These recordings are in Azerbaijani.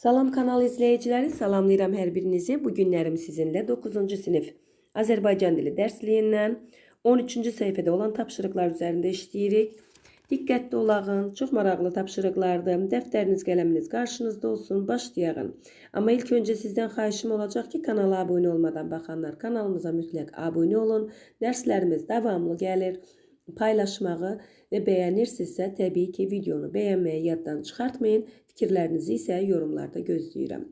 Salam kanal izləyiciləri, salamlayıram hər birinizi. Bu günlərim sizinlə 9-cu sinif Azərbaycan dili dərsliyindən 13-cü səhifədə olan tapşırıqlar üzərində işləyirik. Diqqətli olağın, çox maraqlı tapşırıqlardır. Dəftəriniz, qələminiz qarşınızda olsun, başlayağın. Amma ilk öncə sizdən xahişim olacaq ki, kanala abunə olmadan baxanlar kanalımıza mütləq abunə olun. Dərslərimiz davamlı gəlir. Paylaşmağı və bəyənirsinizsə, təbii ki, videonu bəyənməyi yaddan çıxartmayın. Fikirlərinizi isə yorumlarda gözləyirəm.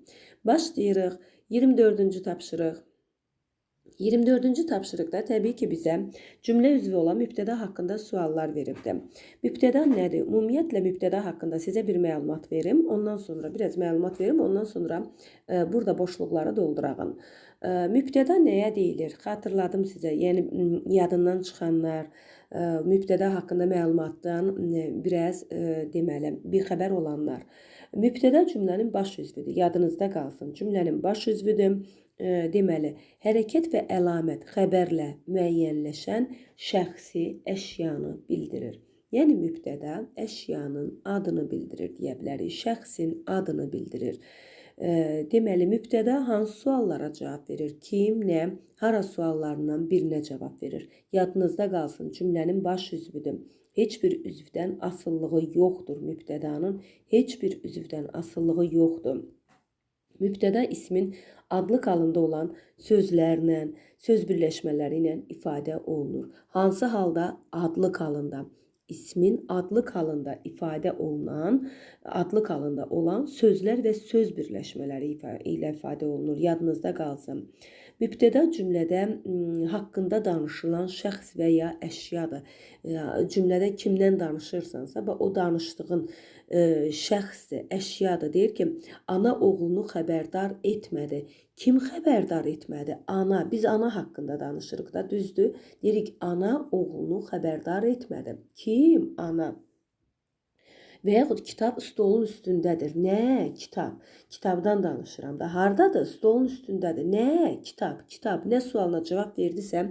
Başlayırıq. 24-cü tapşırıq. 24-cü tapşırıqda təbii ki, bizə cümlə üzvü olan mübtəda haqqında suallar veribdir. Mübtəda nədir? Ümumiyyətlə, mübtəda haqqında sizə bir məlumat verim. Ondan sonra biraz məlumat verim. Ondan sonra burada boşluqları doldurağın. Mübtəda nəyə deyilir? Xatırladım sizə. Yəni, yadından çıxanlar, mübtəda haqqında məlumatdan biraz deməli, bir xəbər olanlar. Mübtəda cümlənin baş üzvüdür. Yadınızda qalsın. Cümlənin baş üzvüdür. Deməli, hərəkət və əlamət xəbərlə müəyyənləşən şəxsi əşyanı bildirir. Yəni, mübtəda əşyanın adını bildirir deyə bilərik. Şəxsin adını bildirir. Deməli, mübtəda hansı suallara cavab verir? Kim, nə, hara suallarından birinə cavab verir? Yadınızda qalsın, cümlənin baş üzvüdür. Heç bir üzvdən asılılığı yoxdur mübtədanın. Heç bir üzvdən asılılığı yoxdur. Mübtəda ismin adlı qalında olan sözlərlə, söz birləşmələri ilə ifadə olunur. Hansı halda adlı qalında? İsmin adlı qalında ifadə olunan, adlı qalında olan sözlər və söz birləşmələri ilə ifadə olunur. Yadınızda qalsın. Mübtəda cümlədə haqqında danışılan şəxs və ya əşyadır. Cümlədə kimdən danışırsansa, o danışdığın şəxsdir, əşyadır. Deyir ki, ana oğlunu xəbərdar etmədi. Kim xəbərdar etmədi? Ana. Biz ana haqqında danışırıq da, düzdür? Deyirik, ana oğlunu xəbərdar etmədi. Kim? Ana. Və yaxud kitab stolun üstündədir. Nə? Kitab. Kitabdan danışıram da. Hardadır? Stolun üstündədir. Nə? Kitab. Kitab. Nə sualına cavab verdisə,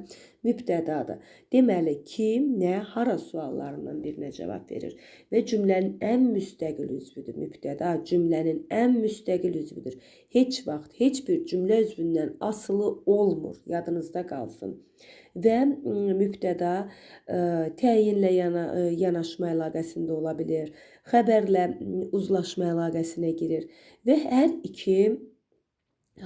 mübtədadır. Deməli, kim, nə, hara suallarından birinə cavab verir. Və cümlənin ən müstəqil üzvüdür. Mübtəda cümlənin ən müstəqil üzvüdür. Heç vaxt, heç bir cümlə üzvündən asılı olmur. Yadınızda qalsın. Və mübtəda təyinlə yanaşma əlaqəsində ola bilir. Xəbərlə uzlaşma əlaqəsinə girir. Və hər iki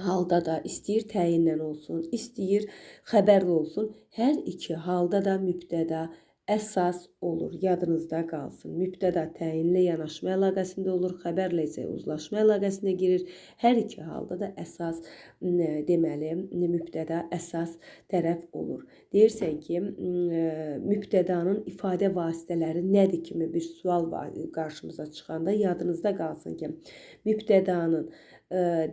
halda da istəyir təyinlə olsun, istəyir xəbərlə olsun. Hər iki halda da mübtəda əsas olur. Yadınızda qalsın. Mübtəda təyinlə yanaşma əlaqəsində olur, xəbərlə isə uzlaşma əlaqəsinə girir. Hər iki halda da əsas, deməli, mübtəda əsas tərəf olur. Deyirsən ki, mübtədanın ifadə vasitələri nədir kimi bir sual qarşımıza çıxanda yadınızda qalsın ki, mübtədanın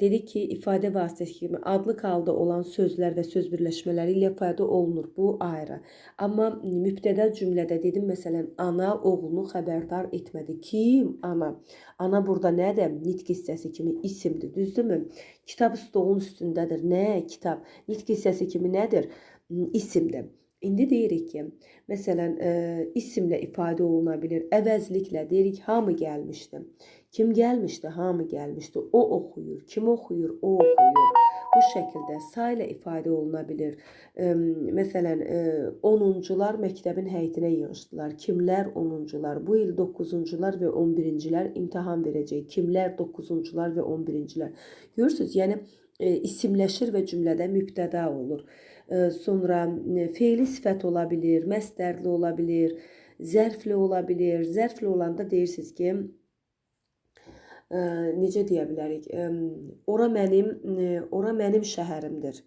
dedik ki, ifadə vasitəsi kimi adlı qalda olan sözlər və söz birləşmələri ilə ifadə olunur. Bu ayrı. Amma mübtəda cümlədə dedim, məsələn, ana oğlunu xəbərdar etmədi. Kim? Ana. Ana burada nədir? Nitq hissəsi kimi isimdir, düzdürmü? Kitab stolun üstündədir. Nə? Kitab. Nitq hissəsi kimi nədir? İsimdir. İndi deyirik ki, məsələn, isimlə ifadə oluna bilir. Əvəzliklə deyirik, hamı gəlmişdi. Kim gəlmişdi? Hamı gəlmişdi. O oxuyur. Kim oxuyur? O oxuyur. Bu şəkildə sayla ifadə oluna bilir. Məsələn, 10-cular məktəbin həyətinə yığışdılar. Kimlər 10-cular? Bu il 9-cular və 11-cilər imtahan verəcək. Kimlər 9-cular və 11-cilər? Görürsünüz, yəni isimləşir və cümlədə mübtəda olur. Sonra fe'li sifət ola bilir, məsdərli ola bilir, zərfli ola bilir. Zərfli olanda deyirsiniz ki, necə deyə bilərik? Ora mənim şəhərimdir.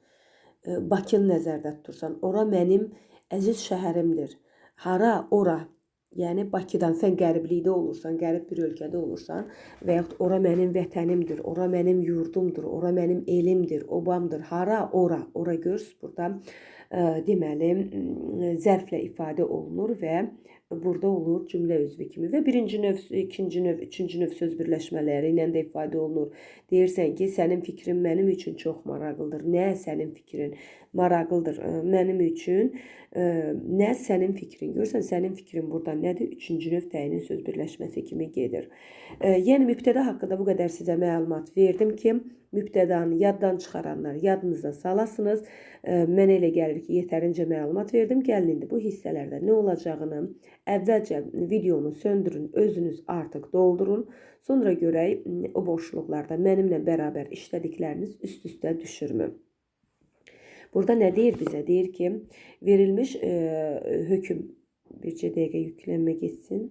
Bakını nəzərdə tutursan. Ora mənim əziz şəhərimdir. Hara? Ora. Yəni, Bakıdan sən qəriblikdə olursan, qərib bir ölkədə olursan və yaxud ora mənim vətənimdir, ora mənim yurdumdur, ora mənim elimdir, obamdır. Hara? Ora. Ora görürsünüz, burada deməli, zərflə ifadə olunur və burada olur cümlə üzvü kimi və birinci növ, ikinci növ, üçüncü növ söz birləşmələri ilə də ifadə olunur. Deyirsən ki, sənin fikrin mənim üçün çox maraqlıdır. Nə sənin fikrin maraqlıdır mənim üçün? Nə sənin fikrin? Görürsən, sənin fikrin burada nədir? Üçüncü növ təyinin söz birləşməsi kimi gedir. Yəni mübtəda haqqında bu qədər sizə məlumat verdim ki, mübtədanı yaddan çıxaranlar yadınıza salasınız. Mənə elə gəlir ki, yetərincə məlumat verdim. Gəlin indi bu hissələrdə nə olacağını əvvəlcə videonu söndürün, özünüz artıq doldurun. Sonra görək o boşluqlarda mənimlə bərabər işlədikləriniz üst-üstə düşürmü? Burada nə deyir bizə? Deyir ki, verilmiş hökm, bircə dəqiqə yüklənmə geçsin.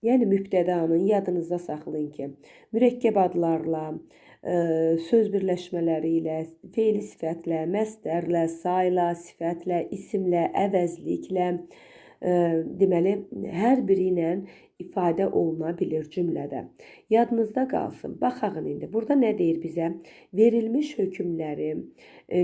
Yəni mübtədanın yadınızda saxlayın ki, mürəkkəb adlarla, söz birləşmələri ilə, fe'li sifətlə, məsdərlə, sayla, sifətlə, isimlə, əvəzliklə, deməli, hər biri ilə ifadə oluna bilir cümlədə. Yadınızda qalsın. Baxağın indi. Burada nə deyir bizə? Verilmiş hökmləri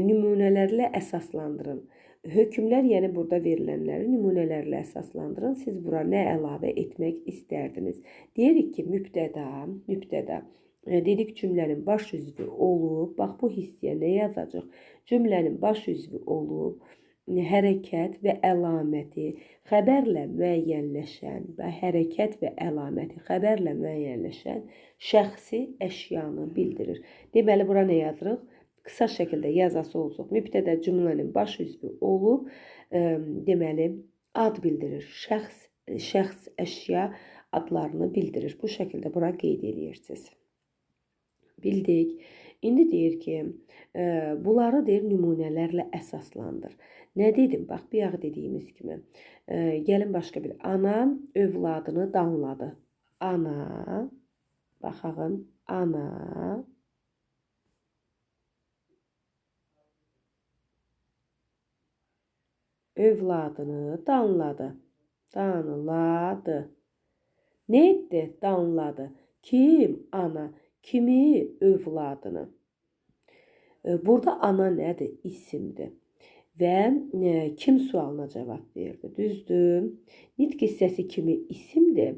nümunələrlə əsaslandırın. Hökmlər, yəni burada verilənləri nümunələrlə əsaslandırın. Siz bura nə əlavə etmək istərdiniz? Deyirik ki, mübtəda. Dedik cümlənin baş üzvü olub. Bax, bu hissiyə nə yazacaq? Cümlənin baş üzvü olub. Hərəkət və əlaməti xəbərlə müəyyənləşən və hərəkət və əlaməti xəbərlə müəyyənləşən şəxsi əşyanı bildirir. Deməli, bura nə yazırıq? Qısa şəkildə yazası olsun. Mübtəda cümlənin baş üzvü olub, deməli, ad bildirir. Şəxs, əşya adlarını bildirir. Bu şəkildə bura qeyd edirsiniz. Bildik. İndi deyir ki, bunları deyir nümunələrlə əsaslandır. Nə dedim? Bax, bayaq dediyimiz kimi. Gəlin başqa bir. Ana övladını danladı. Ana, baxağın, ana övladını danladı. Danladı. Nə etdi? Danladı. Kim? Ana. Kimi? Övladını. Burada ana nədir? İsimdir. Və kim sualına cavab verdi? Düzdür. Nitq hissəsi kimi isimdir.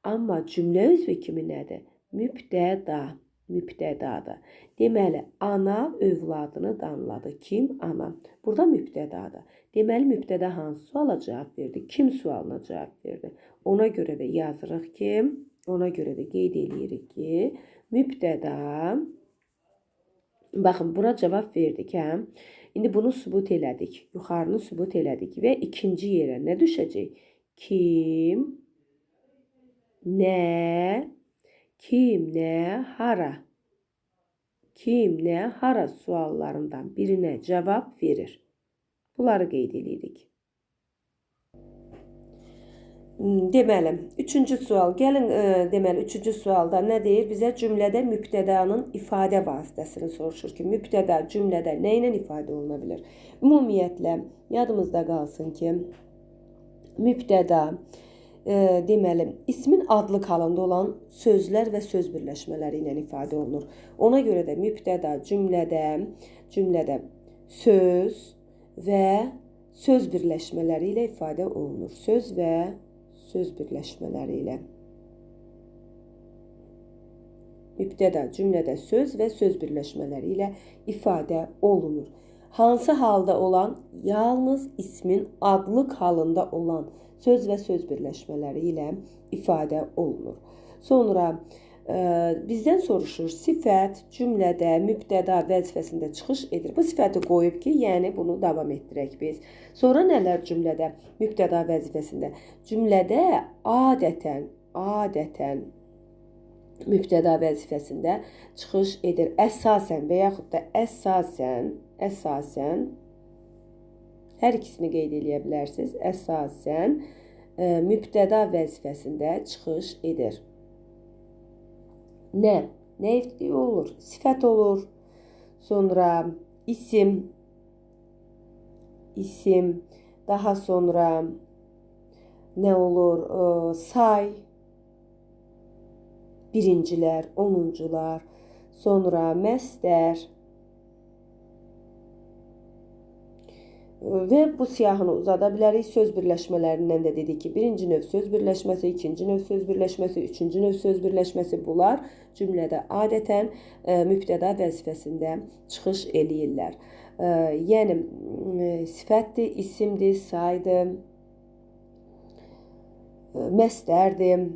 Amma cümlə üzvü kimi nədir? Mübtəda. Mübtədadır. Deməli, ana övladını danladı. Kim? Ana. Burada mübtədadır. Deməli, mübtəda hansı suala cavab verdi? Kim sualına cavab verdi? Ona görə də yazırıq ki, ona görə də qeyd edirik ki, mübtəda, baxın, bura cavab verdik, hə? İndi bunu sübut elədik. Yuxarını sübut elədik və ikinci yerə nə düşəcək? Kim, nə, kim, nə, hara? Kim, nə, hara suallarından birinə cavab verir. Bunları qeyd edirik. Deməli, üçüncü sual. Gəlin, deməli, üçüncü sualda nə deyir? Bizə cümlədə mübtədanın ifadə vasitəsini soruşur ki, mübtəda cümlədə nə ilə ifadə oluna bilir? Ümumiyyətlə, yadımızda qalsın ki, mübtəda, deməli, ismin adlıq halında olan sözlər və söz birləşmələri ilə ifadə olunur. Ona görə də mübtəda cümlədə söz və söz birləşmələri ilə ifadə olunur. Söz və söz birləşmələri ilə. Mübtəda cümlədə söz və söz birləşmələri ilə ifadə olunur. Hansı halda olan? Yalnız ismin adlıq halında olan söz və söz birləşmələri ilə ifadə olunur. Sonra bizdən soruşur, sifət cümlədə mübtəda vəzifəsində çıxış edir. Bu sifəti qoyub ki, yəni bunu davam etdirək biz. Sonra nələr cümlədə mübtəda vəzifəsində? Cümlədə adətən mübtəda vəzifəsində çıxış edir. Əsasən və yaxud da əsasən hər ikisini qeyd edə bilərsiniz. Əsasən mübtəda vəzifəsində çıxış edir. Nə? Nə olur? Sifət olur. Sonra isim. Daha sonra nə olur? Say. Birincilər, onuncular. Sonra məsdər. Və bu siyahını uzada bilərik. Söz birləşmələrindən də dedik ki, birinci növ söz birləşməsi, ikinci növ söz birləşməsi, üçüncü növ söz birləşməsi bunlar cümlədə adətən mübtəda vəzifəsində çıxış eləyirlər. Yəni sifətdir, isimdir, saydır, məstərdir,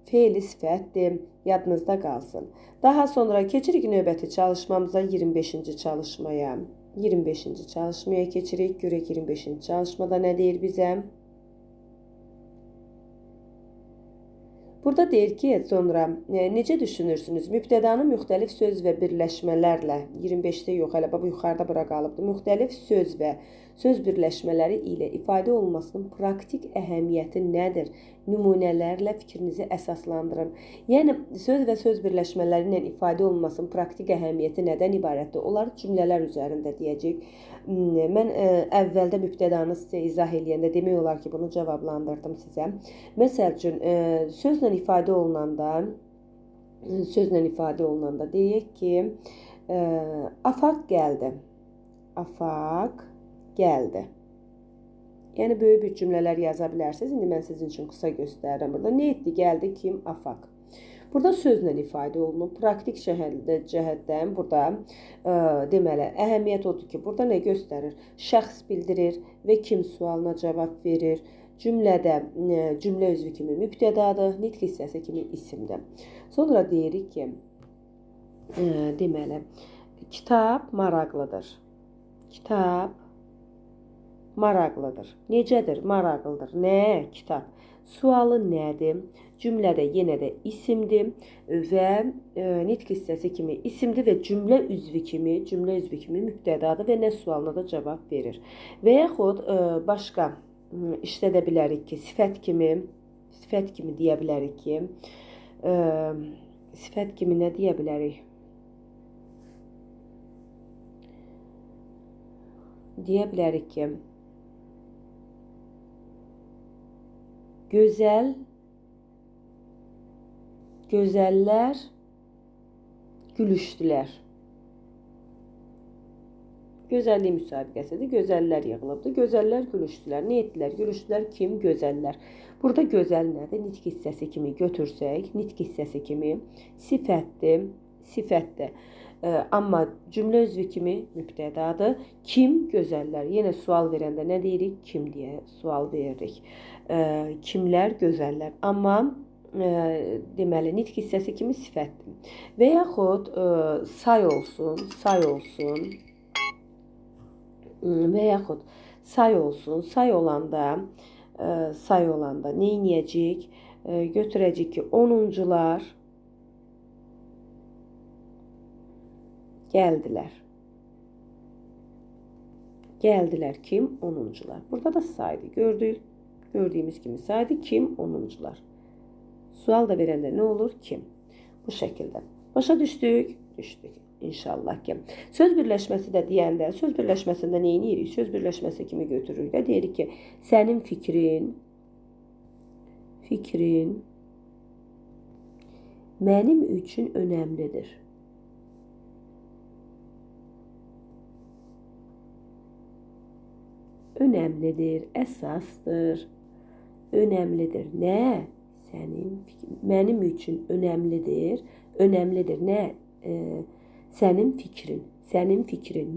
fe'li sifətdir, yadınızda qalsın. Daha sonra keçirik növbəti çalışmamıza, 25-ci çalışmaya. 25-ci çalışmaya keçirik. Görək 25-ci çalışmada nə deyir bizə? Burada deyir ki, sonra necə düşünürsünüz? Mübtədanın müxtəlif söz və birləşmələrlə, 25-də yox, hələ bu yuxarıda bura qalıbdır. Müxtəlif söz və söz birləşmələri ilə ifadə olunmasının praktik əhəmiyyəti nədir? Nümunələrlə fikrinizi əsaslandırın. Yəni, söz və söz birləşmələri ilə ifadə olunmasının praktik əhəmiyyəti nədən ibarətdir? Onları cümlələr üzərində deyəcək. Mən əvvəldə mübtədanı sizə izah eləyəndə demək olar ki, bunu cavablandırdım sizə. Məsəl üçün, sözlə ifadə olunanda deyək ki, afaq gəldi. Afaq gəldi. Yəni, böyük bir cümlələr yaza bilərsiniz. İndi mən sizin üçün qısa göstərirəm. Burada nə etdi? Gəldi kim? Afaq. Burada sözlə ifadə olunur. Praktik cəhətdən burada deməli, əhəmiyyət odur ki, burada nə göstərir? Şəxs bildirir və kim sualına cavab verir. Cümlədə cümlə üzvü kimi mübtədadır, nitq hissəsi kimi isimdir. Sonra deyirik ki, deməli, kitab maraqlıdır. Kitab maraqlıdır. Necədir? Maraqlıdır. Nə? Kitab. Sualı nədir? Cümlədə yenə də isimdir və nitq hissəsi kimi isimdir və cümlə üzvü kimi mübtədadır və nə sualına da cavab verir. Və yaxud başqa işlədə bilərik ki, sifət kimi deyə bilərik ki, sifət kimi nə deyə bilərik? Deyə bilərik ki, gözəllər gülüşdülər. Gözəllik müsabiqəsidir. Gözəllər yığılıbdır. Gözəllər gülüşdülər. Nə etdilər? Gülüşdülər kim? Gözəllər. Burada gözəl nədir? Nitq hissəsi kimi götürsək, nitq hissəsi kimi sifətdir. Amma cümlə üzvü kimi mübtədadır. Kim? Gözəllər. Yenə sual verəndə nə deyirik? Kim deyə sual veririk. Kimlər? Gözəllər. Amma deməli, nitq hissəsi kimi sifətdir. Və yaxud say olsun. Və yaxud say olsun. Say olanda nə edəcək? Götürəcək ki, 10-cular gəldilər. Gəldilər kim? 10-cular. Burada da saydı. Gördüyümüz kimi saydı. Kim? 10-cular. Sual da verəndə nə olur? Kim? Bu şəkildə. Başa düşdük? Düşdük. İnşallah ki. Söz birləşməsi də deyəndə, söz birləşməsində nə edirik? Söz birləşməsi kimi götürürük də. Deyirik ki, sənin fikrin mənim üçün önəmlidir. Önəmlidir, əsasdır, önəmlidir. Nə? Mənim üçün önəmlidir. Önəmlidir. Nə? Sənin fikrin.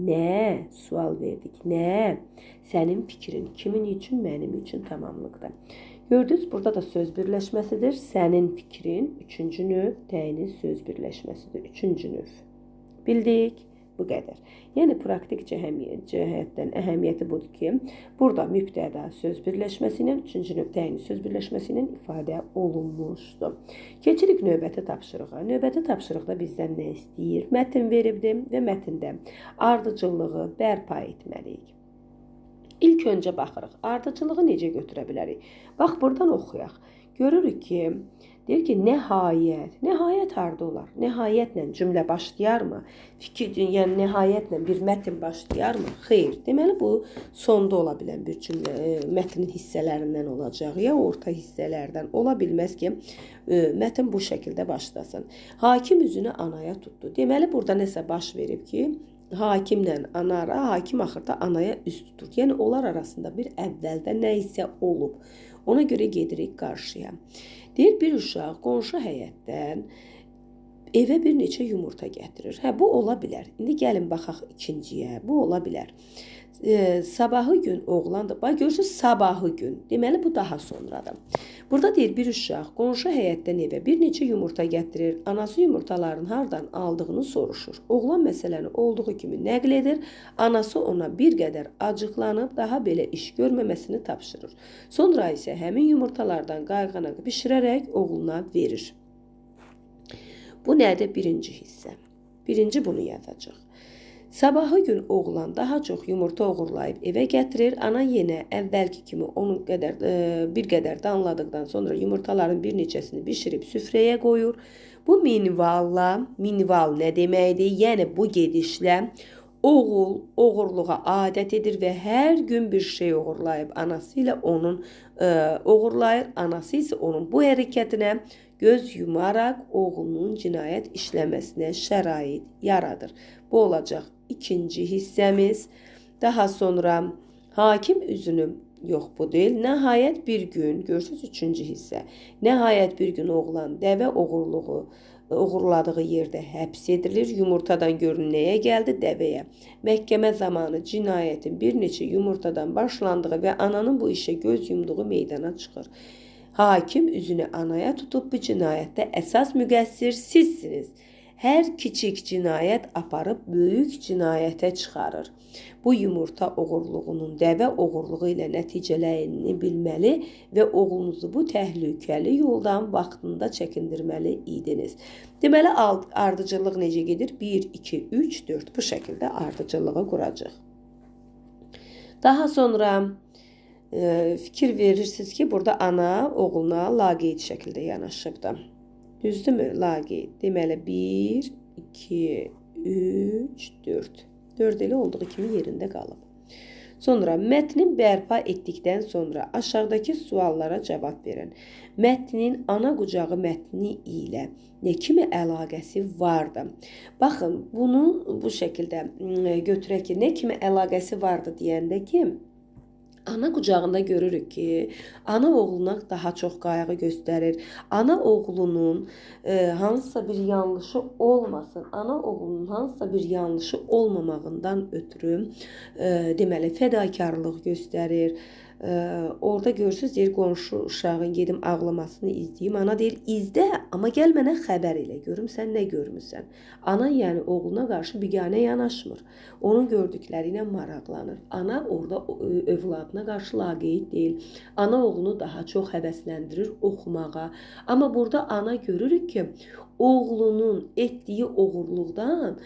Nə? Sual verdik. Nə? Sənin fikrin. Kimin üçün? Mənim üçün tamamlıqdır. Gördünüz, burada da söz birləşməsidir. Sənin fikrin. Üçüncü növ təyinin söz birləşməsidir. Üçüncü növ. Bildik. Bu qədər. Yəni, praktik cəhətdən əhəmiyyəti budur ki, burada mübtəda söz birləşməsi ilə, üçüncü növ təyini söz birləşməsi ilə ifadə olunmuşdur. Keçirik növbəti tapşırığa. Növbəti tapşırıqda bizdən nə istəyir? Mətn veribdir və mətndə ardıcıllığı bərpa etməliyik. İlk öncə baxırıq. Ardıcılığı necə götürə bilərik? Bax, buradan oxuyaq. Görürük ki, deyir ki, nəhayət. Nəhayət harda olar? Nəhayətlə cümlə başlayarmı? Yəni, nəhayətlə bir mətn başlayarmı? Xeyr. Deməli, bu sonda ola bilən bir cümlə mətnin hissələrindən olacaq. Ya orta hissələrdən. Ola bilməz ki, mətn bu şəkildə başlasın. Hakim üzünü anaya tutdu. Deməli, burada nəsə baş verib ki, hakimlə ana ara, hakim axırda anaya üst tutur. Yəni onlar arasında bir əvvəldə nə isə olub. Ona görə gedirik qarşıya. Deyir, bir uşaq qonşu həyətdən evə bir neçə yumurta gətirir. Hə, bu ola bilər. İndi gəlin baxaq ikinciyə. Bu ola bilər. Sabahı gün oğlandır. Bax, görürsünüz, sabahı gün. Deməli, bu daha sonradan. Burada deyir, bir uşaq qonşu həyətdən evə bir neçə yumurta gətirir. Anası yumurtaların hardan aldığını soruşur. Oğlan məsələni olduğu kimi nəql edir. Anası ona bir qədər acıqlanıb, daha belə iş görməməsini tapşırır. Sonra isə həmin yumurtalardan qayğanaq bişirərək oğluna verir. Bu nədir? Birinci hissə. Birinci bunu yazacaq. Sabahı gün oğlan daha çox yumurta oğurlayıb evə gətirir. Ana yenə əvvəlki kimi onun bir qədər danladıqdan sonra yumurtaların bir neçəsini bişirib süfrəyə qoyur. Bu minval nə deməkdir? Yəni bu gedişlə oğul oğurluğa adət edir və hər gün bir şey oğurlayıb. Anası ilə onun oğurlayır. Anası isə onun bu hərəkətinə göz yumaraq oğlunun cinayət işləməsinə şərait yaradır. Bu olacaq ikinci hissəmiz. Daha sonra hakim üzünü, yox bu deyil. Nəhayət bir gün, görürsünüz üçüncü hissə. Nəhayət bir gün oğlan dəvə oğurladığı yerdə həbs edilir. Yumurtadan görün nəyə gəldi? Dəvəyə. Məhkəmə zamanı cinayətin bir neçə yumurtadan başlandığı və ananın bu işə göz yumduğu meydana çıxır. Hakim üzünü anaya tutub bu cinayətdə əsas müqəssir sizsiniz. Hər kiçik cinayət aparıb böyük cinayətə çıxarır. Bu yumurta oğurluğunun dəvə oğurluğu ilə nəticələyini bilməli və oğlunuzu bu təhlükəli yoldan vaxtında çəkindirməli idiniz. Deməli, ardıcıllıq necə gedir? 1, 2, 3, 4 bu şəkildə ardıcıllığı quracaq. Daha sonra fikir verirsiniz ki, burada ana oğluna laqeyd şəkildə yanaşıbdır. Düzdürmü? Laqeyd. Deməli, 1, 2, 3, 4. 4 elə olduğu kimi yerində qalıb. Sonra mətnin bərpa etdikdən sonra aşağıdakı suallara cavab verin. Mətnin ana qucağı mətni ilə nə kimi əlaqəsi vardı? Baxın, bunu bu şəkildə götürək ki, nə kimi əlaqəsi vardı deyəndə ki, ana qucağında görürük ki, ana oğluna daha çox qayğı göstərir. Ana oğlunun hansısa bir yanlışı olmasın, ana oğlunun hansısa bir yanlışı olmamağından ötürü deməli fədakarlıq göstərir. Orada görürsünüz, deyir, qonşu uşağın gedim ağlamasını izləyim. Ana deyir, izlə, amma gəl mənə xəbər elə, görüm sən nə görmüsən. Ana yəni oğluna qarşı biganə yanaşmır. Onun gördükləri ilə maraqlanır. Ana orada övladına qarşı laqeyd deyil. Ana oğlunu daha çox həvəsləndirir oxumağa. Amma burada ana görürük ki, oğlunun etdiyi oğurluqdan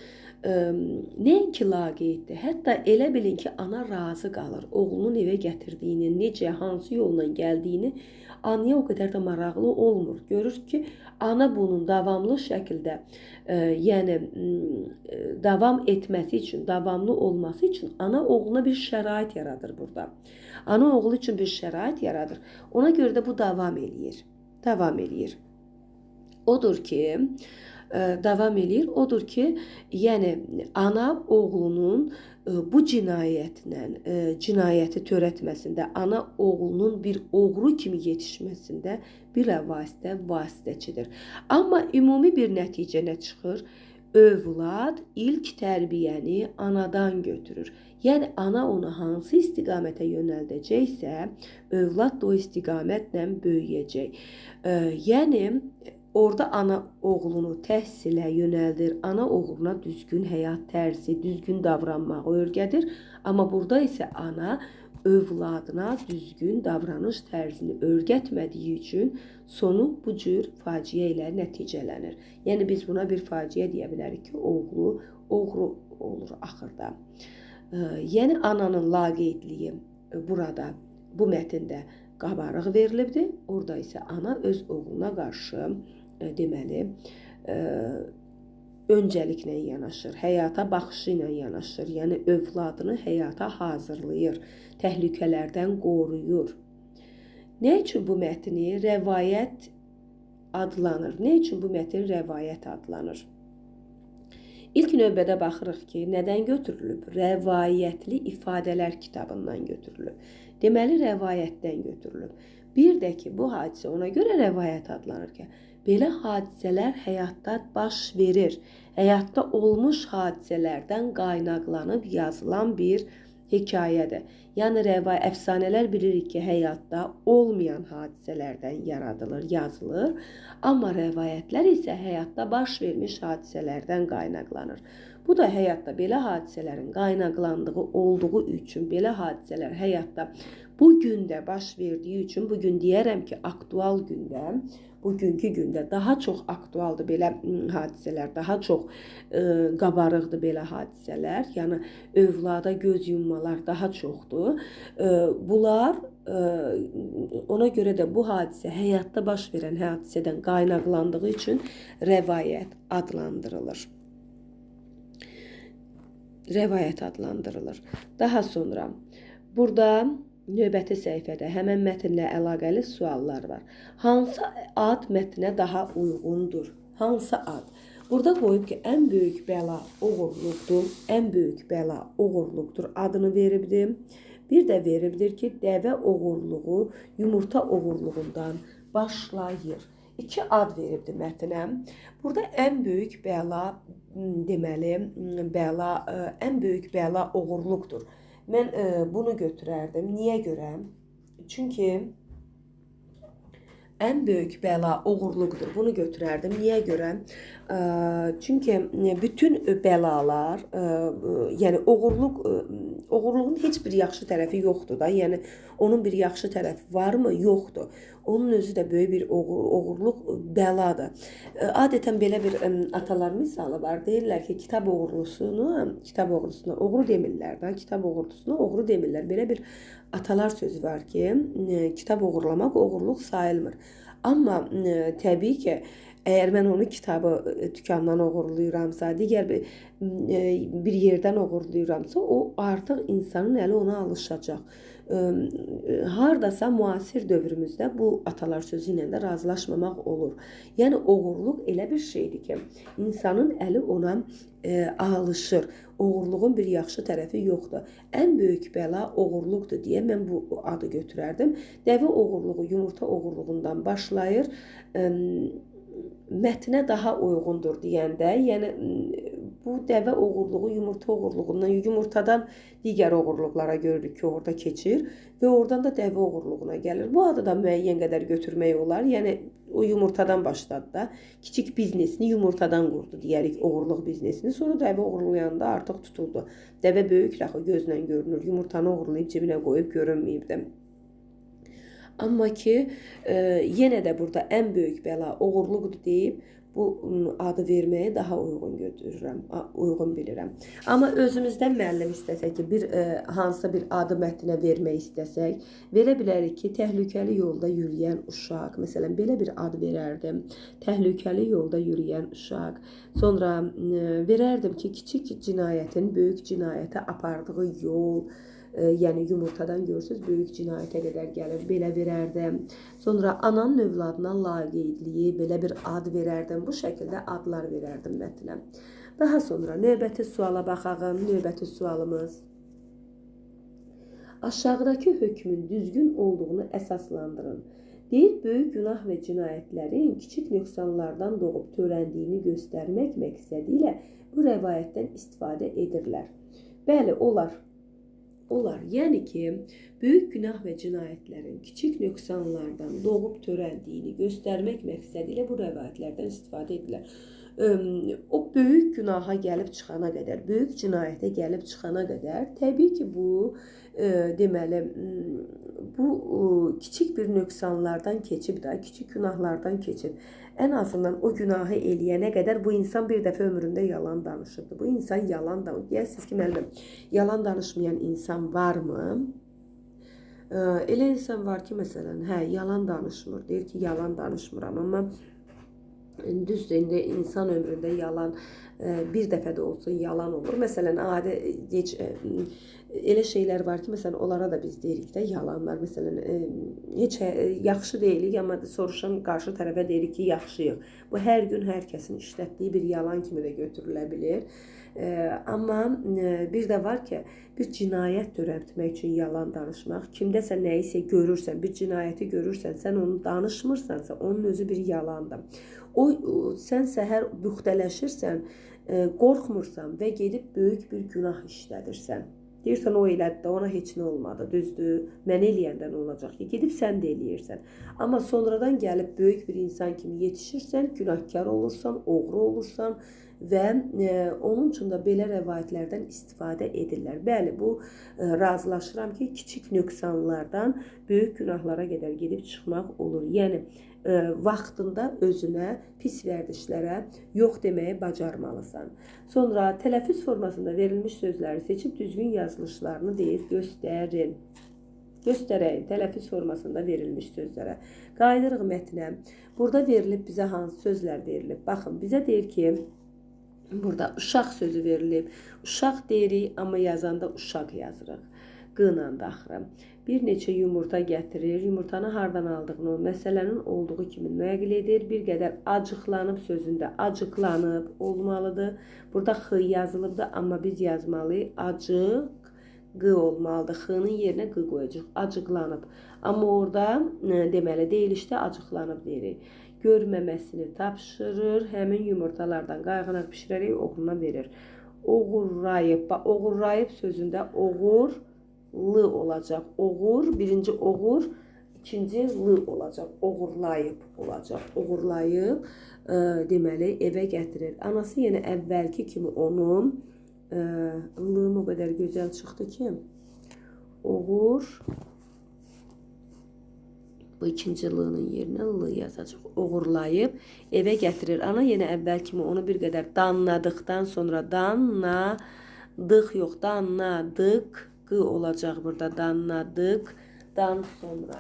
nəinki laqeyddir, hətta elə bilin ki, ana razı qalır. Oğlunun evə gətirdiyini, necə, hansı yolla gəldiyini anaya o qədər də maraqlı olmur. Görür ki, ana bunun davamlı şəkildə, yəni davam etməsi üçün, davamlı olması üçün ana oğluna bir şərait yaradır burada. Ana oğlu üçün bir şərait yaradır. Ona görə də bu davam eləyir. Davam eləyir. Odur ki, yəni ana oğlunun bu cinayəti törətməsində, ana oğlunun bir oğru kimi yetişməsində bilavasitə vasitəçidir. Amma ümumi bir nəticə nə çıxır? Övlad ilk tərbiyəni anadan götürür. Yəni ana onu hansı istiqamətə yönəldəcəksə, övlad da o istiqamətlə böyüyəcək. Yəni orada ana oğlunu təhsilə yönəldir, ana oğluna düzgün həyat tərzi, düzgün davranmağı öyrədir. Amma burada isə ana övladına düzgün davranış tərzini öyrətmədiyi üçün sonu bu cür faciə ilə nəticələnir. Yəni biz buna bir faciə deyə bilərik ki, oğlu oğru olur axırda. Yəni ananın laqeydliyi burada, bu mətndə qabarıq verilibdir. Orada isə ana öz oğluna qarşı deməli, öncəliklə yanaşır, həyata baxışı ilə yanaşır, yəni övladını həyata hazırlayır, təhlükələrdən qoruyur. Nə üçün bu mətni rəvayət adlanır? Nə üçün bu mətn rəvayət adlanır? İlk növbədə baxırıq ki, nədən götürülüb? Rəvayətli ifadələr kitabından götürülüb. Deməli, rəvayətdən götürülüb. Bir də ki, bu hadisə ona görə rəvayət adlanır ki, belə hadisələr həyatda baş verir. Həyatda olmuş hadisələrdən qaynaqlanıb yazılan bir hekayədir. Yəni, əfsanələr bilirik ki, həyatda olmayan hadisələrdən yaradılır, yazılır. Amma rəvayətlər isə həyatda baş vermiş hadisələrdən qaynaqlanır. Bu da həyatda belə hadisələrin qaynaqlandığı olduğu üçün, belə hadisələr həyatda bu gündə baş verdiyi üçün, bugün deyərəm ki, aktual gündə, bugünkü gündə daha çox aktualdır belə hadisələr, daha çox qabarıqdır belə hadisələr. Yəni, övlada göz yummalar daha çoxdur. Bunlar, ona görə də bu hadisə həyatda baş verən hadisədən qaynaqlandığı üçün rəvayət adlandırılır. Rəvayət adlandırılır. Daha sonra, burada növbəti səhifədə həmən mətnlə əlaqəli suallar var. Hansı ad mətnə daha uyğundur? Hansı ad? Burada qoyub ki, ən böyük bəla oğurluqdur. Ən böyük bəla oğurluqdur adını veribdir. Bir də veribdir ki, dəvə oğurluğu yumurta oğurluğundan başlayır. 2 ad veribdir mətnə. Burada ən böyük bəla, deməli, ən böyük bəla oğurluqdur. Mən bunu götürərdim. Niyə görə? Çünki ən böyük bəla oğurluqdur. Bunu götürərdim. Niyə görə? Çünki bütün bəlalar, yəni oğurluğun heç bir yaxşı tərəfi yoxdur da. Yəni, onun bir yaxşı tərəfi varmı? Yoxdur. Onun özü də böyük bir oğurluq bəladır. Adətən belə bir atalar misalı var. Deyirlər ki, kitab oğurlusuna oğru demirlər də. Kitab oğurlusuna oğru demirlər. Belə bir atalar sözü var ki, kitab oğurlamaq oğurluq sayılmır. Amma təbii ki, əgər mən onu kitabı dükandan oğurluyuramsa, digər bir yerdən oğurluyuramsa, o artıq insanın əli ona alışacaq. Hardasa müasir dövrümüzdə bu atalar sözü ilə də razılaşmamaq olur. Yəni, oğurluq elə bir şeydir ki, insanın əli ona alışır. Oğurluğun bir yaxşı tərəfi yoxdur. Ən böyük bəla oğurluqdur deyə mən bu adı götürərdim. Dəvə oğurluğu yumurta oğurluğundan başlayır. Mətnə daha uyğundur deyəndə, yəni bu dəvə oğurluğu yumurta oğurluğundan, yumurtadan digər oğurluqlara görürük ki, orada keçir və oradan da dəvə oğurluğuna gəlir. Bu adı da müəyyən qədər götürmək olar. Yəni, o yumurtadan başladı da, kiçik biznesini yumurtadan qurdu, deyərik, oğurluq biznesini. Sonra dəvə oğurlayanda artıq tutuldu. Dəvə böyük raxı gözlə görünür, yumurtanı oğurlayıb cibinə qoyub görünməyibdir. Amma ki, yenə də burada ən böyük bəla oğurluqdur deyib, bu adı verməyi daha uyğun bilirəm. Amma özümüzdən müəllim istəsək ki, hansısa bir adı mətnə vermək istəsək, verə bilərik ki, təhlükəli yolda yürüyən uşaq, məsələn, belə bir ad verərdim. Təhlükəli yolda yürüyən uşaq. Sonra verərdim ki, kiçik cinayətin böyük cinayətə apardığı yol, yəni yumurtadan görürsünüz, böyük cinayətə qədər gəlir, belə verərdim. Sonra ananın övladına laqeydliyi, belə bir ad verərdim. Bu şəkildə adlar verərdim mətnə. Daha sonra növbəti suala baxaq. Növbəti sualımız. Aşağıdakı hökmün düzgün olduğunu əsaslandırın. Deyir, böyük günah və cinayətlərin kiçik nöqsanlardan doğub törəndiyini göstərmək məqsədi ilə bu rəvayətdən istifadə edirlər. Bəli, olar. Yəni ki, böyük günah və cinayətlərin kiçik nöqsanlardan doğub törəndiyini göstərmək məqsədi ilə bu rəvayətlərdən istifadə edirlər. O böyük günaha gəlib çıxana qədər, böyük cinayətə gəlib çıxana qədər, təbii ki, bu, deməli, bu kiçik bir nöqsanlardan keçib də, kiçik günahlardan keçib. Ən azından o günahı eləyənə qədər bu insan bir dəfə ömründə yalan danışırdı. Bu insan yalan danışır. Deyərsiniz ki, müəllim, yalan danışmayan insan varmı? Elə insan var ki, məsələn, yalan danışmır. Deyir ki, yalan danışmıram, amma düzdür, indi insan ömründə yalan bir dəfə də olsun yalan olur. Məsələn, elə şeylər var ki, məsələn, onlara da biz deyirik də yalanlar. Məsələn, heç yaxşı deyilik, amma soruşan qarşı tərəfə deyirik ki, yaxşıyıq. Bu hər gün hər kəsin işlətdiyi bir yalan kimi də götürülə bilir. Amma bir də var ki, bir cinayət törətmək üçün yalan danışmaq, kimdəsə nəyisə görürsən, bir cinayəti görürsən, sən onu danışmırsansa, onun özü bir yalandır. Sən səhər büxtələşirsən, qorxmursan və gedib böyük bir günah işlədirsən. Deyirsən, o elədi də, ona heç nə olmadı, düzdür, mən eləyəndə nə olacaq ki, gedib sən də eləyirsən. Amma sonradan gəlib böyük bir insan kimi yetişirsən, günahkar olursan, oğru olursan və onun üçün də belə rəvayətlərdən istifadə edirlər. Bəli, bu razılaşıram ki, kiçik nöqsanlardan böyük günahlara qədər gedib çıxmaq olur. Yəni, vaxtında özünə pis vərdişlərə yox deməyi bacarmalısan. Sonra tələffüz formasında verilmiş sözləri seçib düzgün yazılışlarını deyir, göstərin. Göstərəyin tələffüz formasında verilmiş sözlərə. Qayıdırıq mətnə. Burada verilib bizə hansı sözlər verilib? Baxın, bizə deyir ki, burada uşaq sözü verilib. Uşaq deyirik, amma yazanda uşaq yazırıq. Qıyla daxırım. Bir neçə yumurta gətirir. Yumurtanı hardan aldığını məsələnin olduğu kimi nəql edir. Bir qədər acıqlanıb sözündə acıqlanıb olmalıdır. Burada x yazılıbdır, amma biz yazmalıyıq. Acıq, q olmalıdır. X-nın yerinə q qoyacaq. Acıqlanıb. Amma orada deməli deyilişdə acıqlanıb deyirik. Görməməsini tapşırır. Həmin yumurtalardan qayğanaq bişirərək oğluna verir. Oğurlayıb. Oğurlayıb sözündə oğur lı olacaq. Oğur, birinci oğur, ikinci lı olacaq. Oğurlayıb olacaq. Oğurlayıb deməli evə gətirir. Anası yenə əvvəlki kimi onun lığım o qədər gözəl çıxdı ki, oğur, bu ikinci lığının yerinə lı yazacaq. Oğurlayıb evə gətirir. Ana yenə əvvəl kimi onu bir qədər danladıqdan sonra danladıq yox, danladıq q olacaq burada. Danladıqdan sonra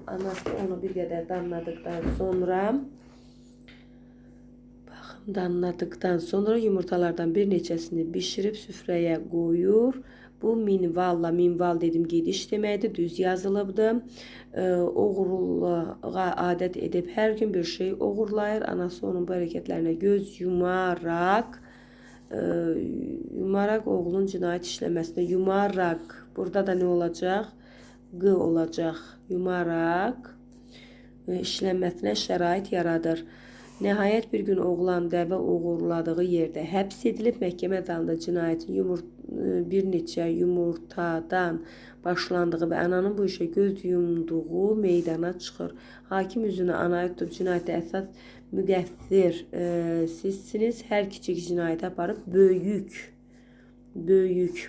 anası onu bir qədər danladıqdan sonra baxın, danladıqdan sonra yumurtalardan bir neçəsini bişirib süfrəyə qoyur. Bu minvalla, minval dedim gediş deməkdir, düz yazılıbdır. Oğurluğa adət edib hər gün bir şey oğurlayır. Anası onun bu hərəkətlərinə göz yumaraq oğlun cinayət işləməsinə yumaraq. Burada da nə olacaq? Q olacaq. Yumaraq işləməsinə şərait yaradır. Nəhayət bir gün oğlan dəvə oğurladığı yerdə həbs edilib. Məhkəmə dalında cinayətin bir neçə yumurtadan başlandığı və ananın bu işə göz yumduğu meydana çıxır. Hakim üzünə anaya tutub cinayətə əsas müqəssir sizsiniz. Hər kiçik cinayət aparıb böyük,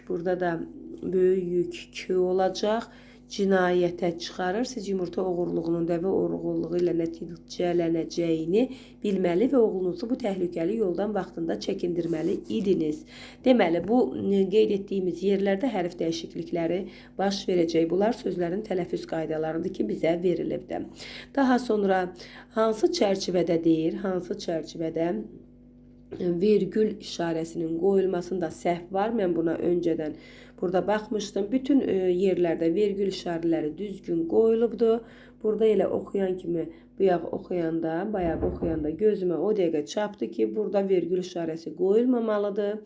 burada da böyük ki olacaq. Cinayətə çıxarır. Siz yumurta oğurluğunun dəvə oğurluğu ilə nəticələnəcəyini bilməli və oğlunuzu bu təhlükəli yoldan vaxtında çəkindirməli idiniz. Deməli, bu qeyd etdiyimiz yerlərdə hərf dəyişiklikləri baş verəcək. Bunlar sözlərin tələffüz qaydalarıdır ki, bizə verilibdir. Daha sonra hansı çərçivədə deyir, hansı çərçivədə vergül işarəsinin qoyulmasında səhv var. Mən buna öncədən burada baxmışdım. Bütün yerlərdə vergül işarələri düzgün qoyulubdur. Burada elə oxuyan kimi bayaq oxuyanda gözümə o dəqiqə çapdı ki, burada vergül işarəsi qoyulmamalıdır.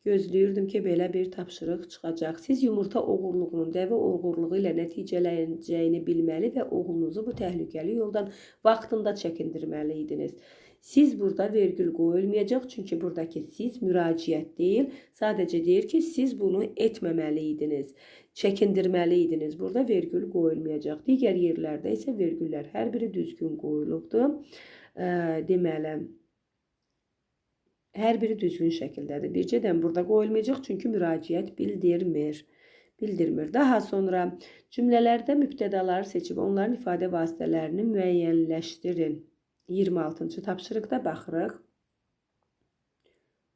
Gözləyirdim ki, belə bir tapşırıq çıxacaq. Siz yumurta oğurluğunun dəvə oğurluğu ilə nəticələnəcəyini bilməli və oğlunuzu bu təhlükəli yoldan vaxtında çəkindirməli idiniz. Siz burada vergül qoyulmayacaq, çünki buradakı siz müraciət deyil, sadəcə deyir ki, siz bunu etməməli idiniz, çəkindirməli idiniz. Burada vergül qoyulmayacaq. Digər yerlərdə isə vergüllər hər biri düzgün qoyulubdur. Deməli, hər biri düzgün şəkildədir. Bircədən burada qoyulmayacaq, çünki müraciət bildirmir. Daha sonra cümlələrdə mübtədaları seçib onların ifadə vasitələrini müəyyənləşdirin. 26-cı tapşırıqda baxırıq.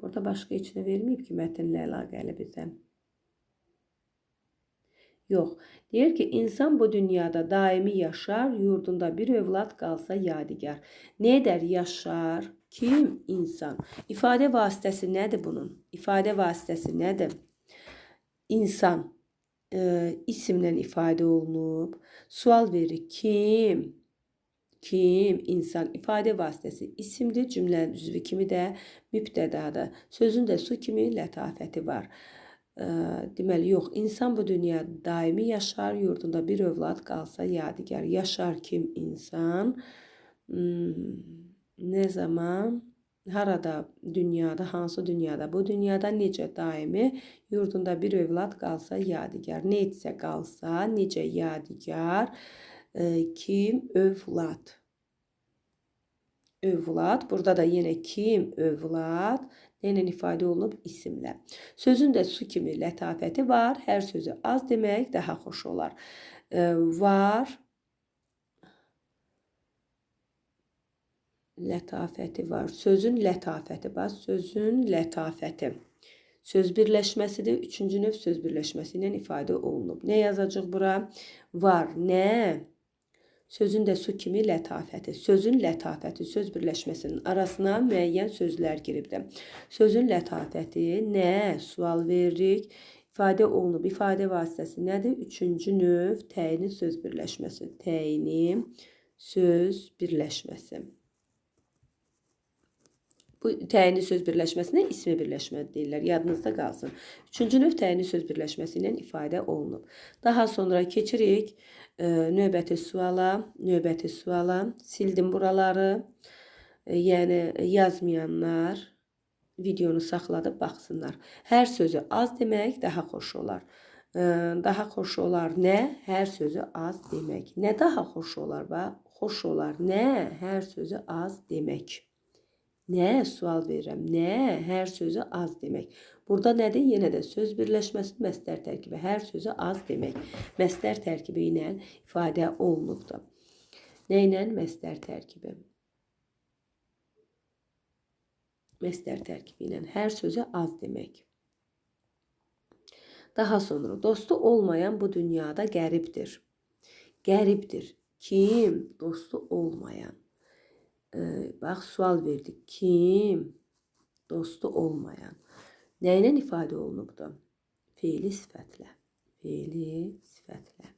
Burada başqa heç nə verməyib ki, mətnlə əlaqəli bizə. Yox. Deyir ki, insan bu dünyada daimi yaşar, yurdunda bir övlad qalsa yadigar. Nə edər yaşar? Kim? İnsan. İfadə vasitəsi nədir bunun? İfadə vasitəsi nədir? İnsan isimlə ifadə olunub. Sual verir. Kim? Kim? İnsan. İfadə vasitəsi isimdir. Cümlənin üzvü kimi də mübtədadır. Sözün də su kimi lətafəti var. Deməli, yox. İnsan bu dünyada daimi yaşar. Yurdunda bir övlad qalsa yadigar. Yaşar kim? İnsan. Ne zaman? Harada? Dünyada. Hansı dünyada? Bu dünyada necə daimi? Yurdunda bir övlad qalsa yadigar. Ne etsə qalsa, necə yadigar? Kim? Övlad. Övlad. Burada da yenə kim? Övlad. Nə ifadə olunub? İsimlə. Sözün də su kimi lətafəti var. Hər sözü az demək daha xoş olar. Var. Lətafəti var. Sözün lətafəti var. Sözün lətafəti. Söz birləşməsidir. Üçüncü növ söz birləşməsi ilə ifadə olunub. Nə yazacaq bura? Var. Nə? Sözün də su kimi lətafəti. Sözün lətafəti. Söz birləşməsinin arasına müəyyən sözlər giribdir. Sözün lətafəti nə? Sual veririk. İfadə olunub. İfadə vasitəsi nədir? Üçüncü növ təyini söz birləşməsi. Təyini söz birləşməsi. Bu təyini söz birləşməsinə ismi birləşmə deyirlər. Yadınızda qalsın. Üçüncü növ təyini söz birləşməsi ilə ifadə olunub. Daha sonra keçirik növbəti suala. Növbəti suala. Sildim buraları. Yəni yazmayanlar videonu saxladıb baxsınlar. Hər sözü az demək daha xoş olar. Daha xoş olar nə? Hər sözü az demək. Nə daha xoş olar? Xoş olar. Nə? Hər sözü az demək. Nə? Sual verirəm. Nə? Hər sözü az demək. Burada nədir? Yenə də söz birləşməsi, məsdər tərkibi. Hər sözü az demək. Məsdər tərkibi ilə ifadə olunubdur. Nə ilə? Məsdər tərkibi. Məsdər tərkibi ilə hər sözü az demək. Daha sonra dostu olmayan bu dünyada qəribdir. Qəribdir. Kim? Dostu olmayan. Bax, sual verdik. Kim? Dostu olmayan. Nə ilə ifadə olunubdur? Feili sifətlə. Feili sifətlə.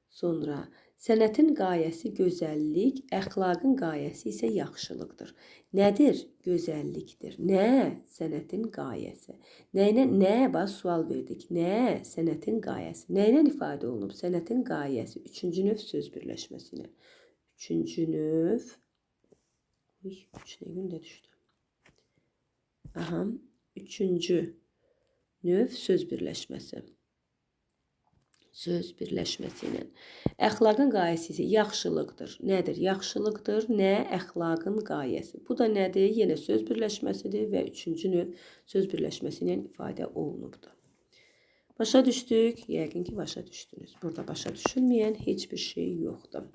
Sonra sənətin qayəsi gözəllik, əxlaqın qayəsi isə yaxşılıqdır. Nədir? Gözəllikdir. Nə? Sənətin qayəsi. Nə? Bax, sual verdik. Nə? Sənətin qayəsi. Nə ilə ifadə olunub? Sənətin qayəsi. Üçüncü növ söz birləşməsi ilə. Üçüncü növ. Üç nə gündə düşdü. Aha. Üçüncü növ söz birləşməsi. Söz birləşməsi ilə. Əxlaqın qayəsi isə yaxşılıqdır. Nədir? Yaxşılıqdır. Nə? Əxlaqın qayəsi. Bu da nədir? Yenə söz birləşməsidir və üçüncü növ söz birləşməsi ilə ifadə olunubdur. Başa düşdük? Yəqin ki, başa düşdünüz. Burada başa düşülməyən heç bir şey yoxdur.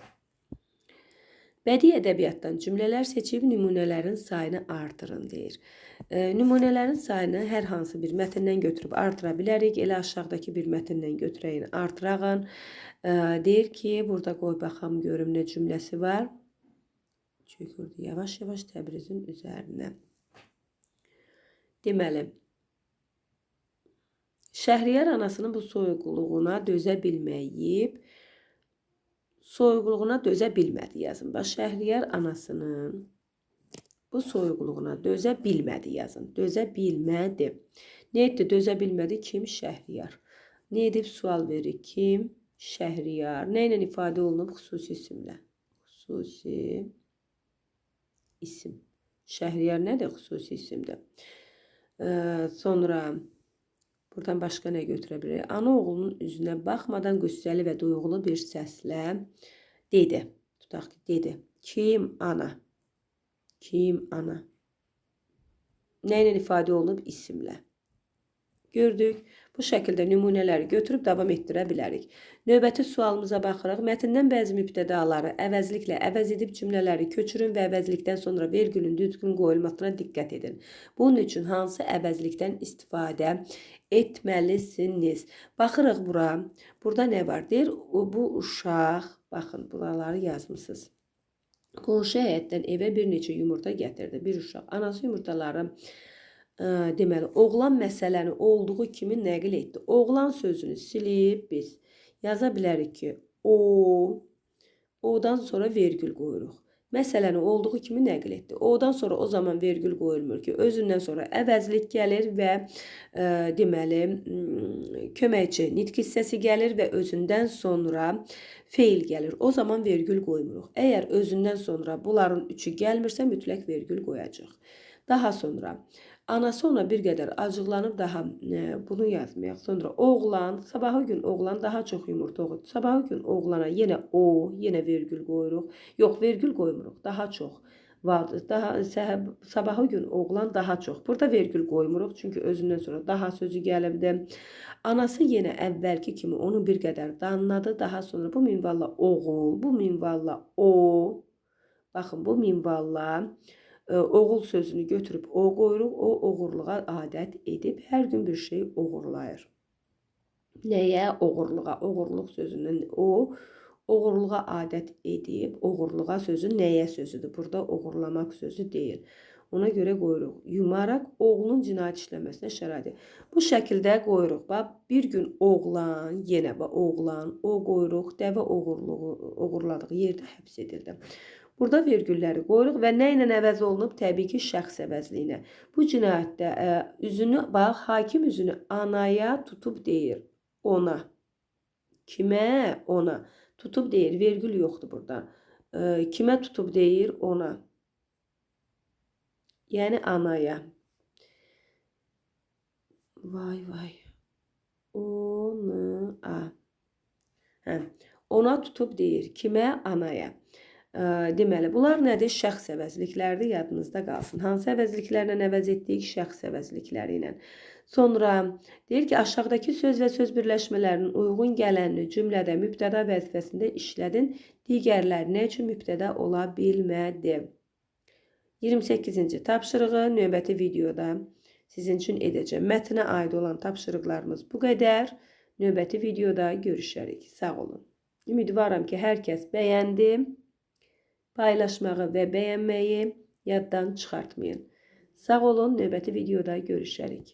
Bədii ədəbiyyatdan cümlələr seçib nümunələrin sayını artırın deyir. Nümunələrin sayını hər hansı bir mətndən götürüb artıra bilərik. Elə aşağıdakı bir mətndən götürəyin, artırağın. Deyir ki, burada qoy baxam görüm nə cümləsi var. Çökürdü yavaş-yavaş Təbrizin üzərinə. Deməli, Şəhriyar anasının bu soyuqluğuna dözə bilməyib, soyuqluğuna dözə bilmədi yazın. Bax, Şəhriyar anasının bu soyuqluğuna dözə bilmədi yazın. Dözə bilmədi. Nə etdi? Dözə bilmədi. Kim? Şəhriyar. Nə edib? Sual verir. Kim? Şəhriyar. Nə ilə ifadə olunub? Xüsusi isimlə. Xüsusi isim. Şəhriyar nədir? Xüsusi isimdir. Sonra buradan başqa nə götürə bilərik? Ana oğlunun üzünə baxmadan qüssəli və duyğulu bir səslə dedi. Tutaq ki, dedi. Kim? Ana. Kim? Ana. Nə ilə ifadə olunub? İsimlə. Gördük. Bu şəkildə nümunələri götürüb davam etdirə bilərik. Növbəti sualımıza baxırıq. Mətndən bəzi mübtədaları əvəzliklə əvəz edib cümlələri köçürün və əvəzlikdən sonra vergülün düzgün qoyulmasına diqqət edin. Bunun üçün hansı əvəzlikdən istifadə etməlisiniz? Baxırıq bura. Burada nə var? Deyir, bu uşaq, baxın, buraları yazmışsınız. Qonşu həyətdən evə bir neçə yumurta gətirdi. Bir uşaq. Anası yumurtaları deməli, oğlan məsələni olduğu kimi nəql etdi. Oğlan sözünü silib biz yaza bilərik ki, o'dan sonra vergül qoyuruq. Məsələni olduğu kimi nəql etdi. O'dan sonra o zaman vergül qoyulmur ki, özündən sonra əvəzlik gəlir və deməli köməkçi nitq hissəsi gəlir və özündən sonra feil gəlir. O zaman vergül qoymuruq. Əgər özündən sonra bunların üçü gəlmirsə mütləq vergül qoyacaq. Daha sonra anası ona bir qədər acıqlanıb daha bunu yazmayaq. Sonra oğlan, sabahı gün oğlan daha çox yumurta oğurdu. Sabahı gün oğlana yenə yenə vergül qoyuruq. Yox, vergül qoymuruq. Daha çox vardır. Sabahı gün oğlan daha çox. Burada vergül qoymuruq. Çünki özündən sonra daha sözü gəlibdi. Anası yenə əvvəlki kimi onu bir qədər danladı. Daha sonra bu minvalla oğul, bu minvalla baxın bu minvalla oğul sözünü götürüb qoyuruq. O oğurluğa adət edib hər gün bir şey oğurlayır. Nəyə? Oğurluğa. Oğurluq sözündən oğurluğa adət edib. Oğurluğa sözü nəyə sözüdür? Burada oğurlamaq sözü deyil. Ona görə qoyuruq. Yumaraq oğlun cinayət işləməsinə şərait. Bu şəkildə qoyuruq. Bax, bir gün oğlan, yenə oğlan, qoyuruq. Dəvə oğurladığı yerdə həbs edildi. Burada vergülləri qoyuruq və nə ilə əvəz olunub? Təbii ki, şəxs əvəzliyinə. Bu cinayətdə üzünü, bax, hakim üzünü anaya tutub deyir. Ona. Kimə? Ona. Tutub deyir. Vergül yoxdur burada. Kimə tutub deyir? Ona. Yəni anaya. Vay vay. Ona tutub deyir. Kimə? Anaya. Deməli, bunlar nədir? Şəxs əvəzliklərdir, yadınızda qalsın. Hansı əvəzliklərlə əvəz etdik? Şəxs əvəzlikləri ilə. Sonra deyir ki, aşağıdakı söz və söz birləşmələrinin uyğun gələnini cümlədə mübtəda vəzifəsində işlədin. Digərləri nə üçün mübtəda ola bilmədi? 28-ci tapşırığı növbəti videoda sizin üçün edəcəm. Mətnə aid olan tapşırıqlarımız bu qədər. Növbəti videoda görüşərik. Sağ olun. Ümidvaram ki, hər kəs bəyəndi. Paylaşmağı və bəyənməyi yaddan çıxartmayın. Sağ olun, növbəti videoda görüşərik.